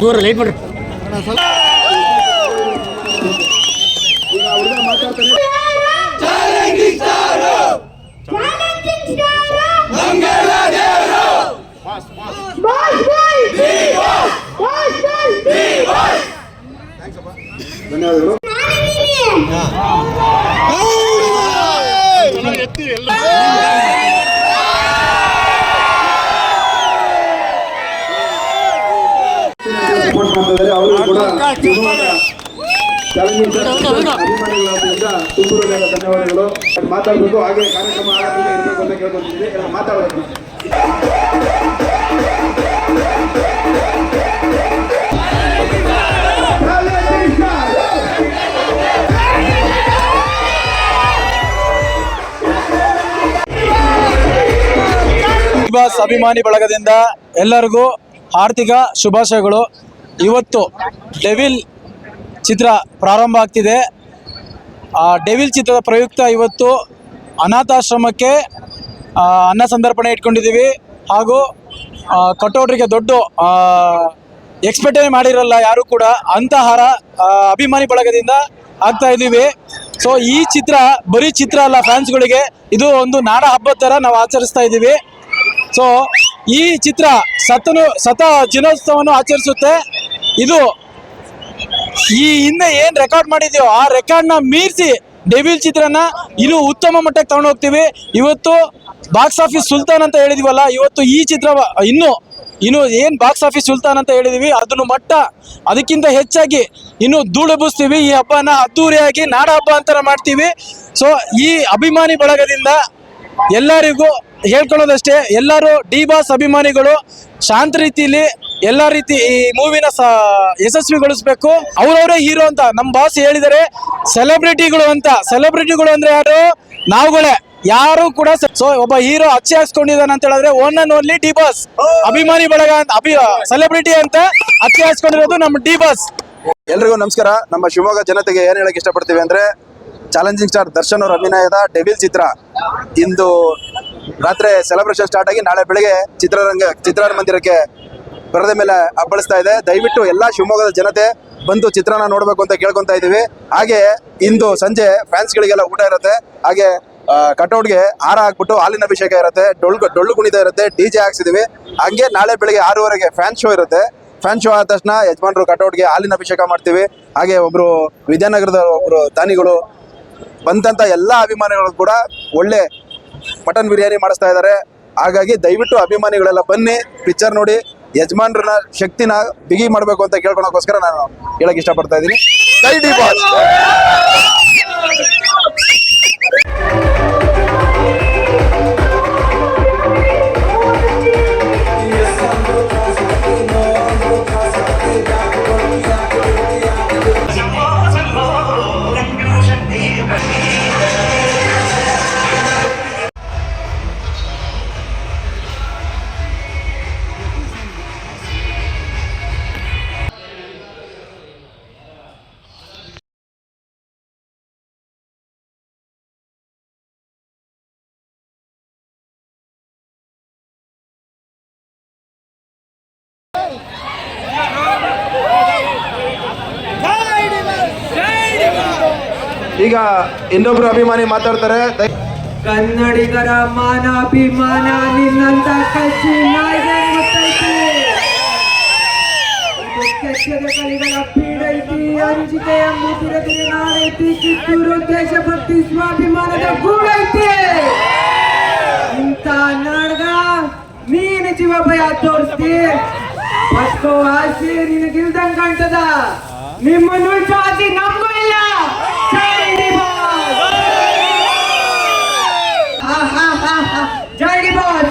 ದೂರ ಲೈಟ್ ಬಿಡ್ರಿ. ಧನ್ಯವಾದಗಳು. ಅವರು ಕೂಡ ಅಭಿಮಾನಿಗಳಾದ್ರಿಂದ ತುಂಬು ಧನ್ಯವಾದಗಳು. ಮಾತಾಡಬೇಕು, ಹಾಗೆ ಕಾರ್ಯಕ್ರಮ ಇರಬೇಕು ಅಂತ ಕೇಳ್ಕೊತಿದ್ದೀನಿ. ಮಾತಾಡಬೇಕು. ಬಾಸ್ ಅಭಿಮಾನಿ ಬಳಗದಿಂದ ಎಲ್ಲರಿಗೂ ಆರ್ಥಿಕ ಶುಭಾಶಯಗಳು. ಇವತ್ತು ಡೆವಿಲ್ ಚಿತ್ರ ಪ್ರಾರಂಭ ಆಗ್ತಿದೆ. ಆ ಡೆವಿಲ್ ಚಿತ್ರದ ಪ್ರಯುಕ್ತ ಇವತ್ತು ಅನಾಥಾಶ್ರಮಕ್ಕೆ ಅನ್ನ ಸಂದರ್ಪಣೆ ಇಟ್ಕೊಂಡಿದ್ದೀವಿ. ಹಾಗೂ ಕಟೌಟ್ರಿಗೆ ದೊಡ್ಡ ಎಕ್ಸ್ಪೆಕ್ಟೇ ಮಾಡಿರಲ್ಲ ಯಾರು ಕೂಡ, ಅಂತಹಾರ ಅಭಿಮಾನಿ ಬಳಗದಿಂದ ಆಗ್ತಾ ಇದ್ದೀವಿ. ಸೊ ಈ ಚಿತ್ರ ಬರೀ ಚಿತ್ರ ಅಲ್ಲ, ಫ್ಯಾನ್ಸ್ಗಳಿಗೆ ಇದು ಒಂದು ನಾಡ ಹಬ್ಬದ ಥರ ನಾವು ಆಚರಿಸ್ತಾ ಇದ್ದೀವಿ. ಸೊ ಈ ಚಿತ್ರ ಶತ ದಿನೋತ್ಸವವನ್ನು ಆಚರಿಸುತ್ತೆ. ಇದು ಈ ಹಿಂದೆ ಏನು ರೆಕಾರ್ಡ್ ಮಾಡಿದೆಯೋ ಆ ರೆಕಾರ್ಡ್ನ ಮೀರಿಸಿ ಡೆವಿಲ್ ಚಿತ್ರನ ಇನ್ನೂ ಉತ್ತಮ ಮಟ್ಟಕ್ಕೆ ತಗೊಂಡು ಹೋಗ್ತೀವಿ. ಇವತ್ತು ಬಾಕ್ಸ್ ಆಫೀಸ್ ಸುಲ್ತಾನ್ ಅಂತ ಹೇಳಿದೀವಲ್ಲ, ಇವತ್ತು ಈ ಚಿತ್ರ ಇನ್ನು ಏನು ಬಾಕ್ಸ್ ಆಫೀಸ್ ಸುಲ್ತಾನ್ ಅಂತ ಹೇಳಿದೀವಿ ಅದನ್ನು ಮಟ್ಟ ಅದಕ್ಕಿಂತ ಹೆಚ್ಚಾಗಿ ಇನ್ನು ಧೂಳೆಬ್ಬಿಸ್ತೀವಿ. ಈ ಹಬ್ಬನ ಅದ್ದೂರಿಯಾಗಿ ನಾಡ ಹಬ್ಬ ಅಂತ ಮಾಡ್ತೀವಿ. ಸೊ ಈ ಅಭಿಮಾನಿ ಬಳಗದಿಂದ ಎಲ್ಲರಿಗೂ ಹೇಳ್ಕೊಳ್ಳೋದಷ್ಟೇ, ಎಲ್ಲರೂ ಡಿ ಬಾಸ್ ಅಭಿಮಾನಿಗಳು ಶಾಂತ ರೀತಿಯಲ್ಲಿ ಎಲ್ಲ ರೀತಿ ಈ ಮೂವಿನ ಯಶಸ್ವಿಗೊಳಿಸ್ಬೇಕು. ಅವರವರೇ ಹೀರೋ ಅಂತ ನಮ್ಮ ಬಾಸ್ ಹೇಳಿದರೆ, ಸೆಲೆಬ್ರಿಟಿಗಳು ಅಂತ. ಸೆಲೆಬ್ರಿಟಿಗಳು ಅಂದ್ರೆ ಯಾರು? ನಾವುಗಳೇ, ಯಾರು ಕೂಡ. ಸೊ ಒಬ್ಬ ಹೀರೋ ಅಚ್ಚೆ ಹಾಕ್ಸ್ಕೊಂಡಿದ್ದಾನೆ ಅಂತ ಹೇಳಿದ್ರೆ one and only D boss ಅಭಿಮಾನಿ ಬಳಗ ಸೆಲೆಬ್ರಿಟಿ ಅಂತ ಅಚ್ಚೆ ಹಾಕ್ಸ್ಕೊಂಡಿರೋದು ನಮ್ಮ ಡಿ ಬಾಸ್. ಎಲ್ರಿಗೂ ನಮಸ್ಕಾರ. ನಮ್ಮ ಶಿವಮೊಗ್ಗ ಜನತೆಗೆ ಏನ್ ಹೇಳಕ್ ಇಷ್ಟಪಡ್ತೀವಿ ಅಂದ್ರೆ, ಚಾಲೆಂಜಿಂಗ್ ಸ್ಟಾರ್ ದರ್ಶನ್ ಅವರ ಅಭಿನಯದ ಡೆವಿಲ್ ಚಿತ್ರ ಇಂದು ರಾತ್ರಿ ಸೆಲೆಬ್ರೇಷನ್ ಸ್ಟಾರ್ಟ್ ಆಗಿ ನಾಳೆ ಬೆಳಗ್ಗೆ ಚಿತ್ರಮಂದಿರಕ್ಕೆ ಪರದೆ ಮೇಲೆ ಅಪ್ಪಳಿಸ್ತಾ ಇದೆ. ದಯವಿಟ್ಟು ಎಲ್ಲ ಶಿವಮೊಗ್ಗದ ಜನತೆ ಬಂದು ಚಿತ್ರನ ನೋಡಬೇಕು ಅಂತ ಕೇಳ್ಕೊತಾ ಇದ್ದೀವಿ. ಹಾಗೆ ಇಂದು ಸಂಜೆ ಫ್ಯಾನ್ಸ್ಗಳಿಗೆಲ್ಲ ಊಟ ಇರುತ್ತೆ. ಹಾಗೆ ಕಟೌಟ್ಗೆ ಹಾರ ಹಾಕ್ಬಿಟ್ಟು ಹಾಲಿನ ಅಭಿಷೇಕ ಇರುತ್ತೆ, ಡೊಳ್ಳು ಕುಣಿತ ಇರುತ್ತೆ, DJ ಹಾಕ್ಸಿದೀವಿ. ಹಂಗೆ ನಾಳೆ ಬೆಳಗ್ಗೆ 6:30ಗೆ ಫ್ಯಾನ್ ಶೋ ಇರುತ್ತೆ. ಫ್ಯಾನ್ ಶೋ ಆದ ತಕ್ಷಣ ಯಜಮಾನರು ಕಟೌಟ್ಗೆ ಹಾಲಿನ ಅಭಿಷೇಕ ಮಾಡ್ತೀವಿ. ಹಾಗೆ ಒಬ್ರು ವಿದ್ಯಾನಗರದ ಒಬ್ರು ದಾನಿಗಳು ಬಂದಂತ ಎಲ್ಲ ಅಭಿಮಾನಿಗಳು ಕೂಡ ಒಳ್ಳೆ ಮಟನ್ ಬಿರಿಯಾನಿ ಮಾಡಿಸ್ತಾ ಇದ್ದಾರೆ. ಹಾಗಾಗಿ ದಯವಿಟ್ಟು ಅಭಿಮಾನಿಗಳೆಲ್ಲ ಬನ್ನಿ, ಪಿಕ್ಚರ್ ನೋಡಿ, ಯಜಮಾನ್ರನ್ನ ಶಕ್ತಿನ ಬಿಗಿ ಮಾಡಬೇಕು ಅಂತ ಕೇಳ್ಕೊಳಕ್ಕೋಸ್ಕರ ನಾನು ಹೇಳಕ್ ಇಷ್ಟಪಡ್ತಾ ಇದ್ದೀನಿ. ಜೈ ಡಿ ಬಾಸ್. ಈಗ ಇನ್ನೊಬ್ರು ಅಭಿಮಾನಿ ಮಾತಾಡ್ತಾರೆ. ಕನ್ನಡಿಗರ ಮಾನಾಭಿಮಾನ ನಿನ್ನಂತ ಕಚ್ಚಿ ಕೆಚ್ಚದ ಕಲಿಗಳ ಪೀಡೈತಿ, ಅಂಜಿಕೆಯ ಮುದಿರದಿನ ನಾಡೈತಿ, ಕಿತ್ತೂರು ದೇಶಭಕ್ತಿ ಸ್ವಾಭಿಮಾನದ ಗೂಡೈತಿ. ಇಂಥ ನಾಡ್ಗ ನೀನು ಜೀವ ಭಯ ತೋರಿಸ್ತಿ, ಬಸ್ಕೋ ಆಸೆ ನಿನಗಿಲ್ದಂಗ ಕಾಣ್ತದ. ನಿಮ್ಮನ್ನು ಜಾತಿ ನಮಗೂ ಇಲ್ಲ. ಜೈ ಡಿ ಬಾಸ್.